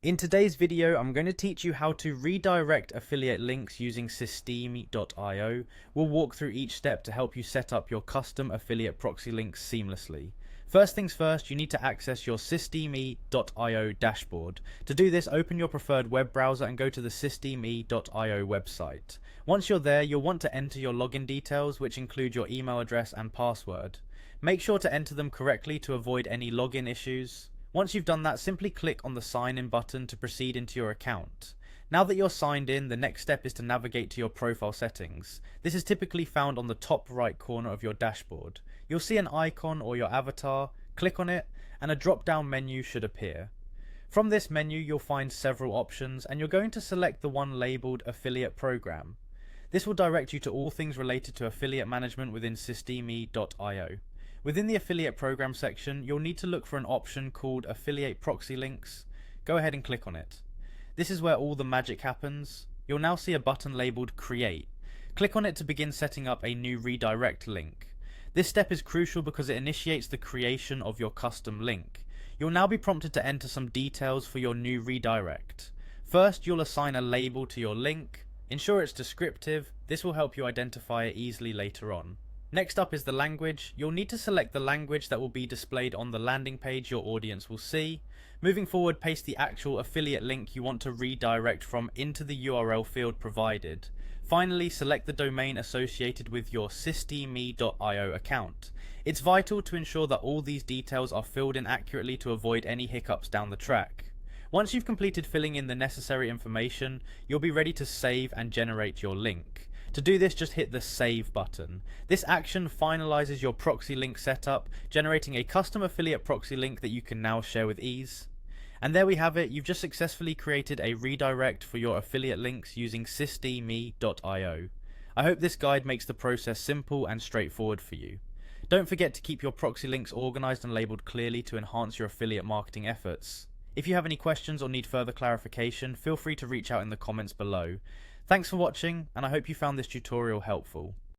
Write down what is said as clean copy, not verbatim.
In today's video, I'm going to teach you how to redirect affiliate links using Systeme.io. We'll walk through each step to help you set up your custom affiliate proxy links seamlessly. First things first, you need to access your Systeme.io dashboard. To do this, open your preferred web browser and go to the Systeme.io website. Once you're there, you'll want to enter your login details, which include your email address and password. Make sure to enter them correctly to avoid any login issues. Once you've done that, simply click on the sign in button to proceed into your account. Now that you're signed in, the next step is to navigate to your profile settings. This is typically found on the top right corner of your dashboard. You'll see an icon or your avatar, click on it, and a drop down menu should appear. From this menu you'll find several options, and you're going to select the one labelled Affiliate Program. This will direct you to all things related to affiliate management within Systeme.io. Within the affiliate program section, you'll need to look for an option called Affiliate Proxy Links. Go ahead and click on it. This is where all the magic happens. You'll now see a button labelled Create. Click on it to begin setting up a new redirect link. This step is crucial because it initiates the creation of your custom link. You'll now be prompted to enter some details for your new redirect. First, you'll assign a label to your link. Ensure it's descriptive. This will help you identify it easily later on. Next up is the language. You'll need to select the language that will be displayed on the landing page your audience will see. Moving forward, paste the actual affiliate link you want to redirect from into the URL field provided. Finally, select the domain associated with your Systeme.io account. It's vital to ensure that all these details are filled in accurately to avoid any hiccups down the track. Once you've completed filling in the necessary information, you'll be ready to save and generate your link. To do this, just hit the Save button. This action finalizes your proxy link setup, generating a custom affiliate proxy link that you can now share with ease. And there we have it. You've just successfully created a redirect for your affiliate links using Systeme.io. I hope this guide makes the process simple and straightforward for you. Don't forget to keep your proxy links organized and labeled clearly to enhance your affiliate marketing efforts. If you have any questions or need further clarification, feel free to reach out in the comments below. Thanks for watching, and I hope you found this tutorial helpful.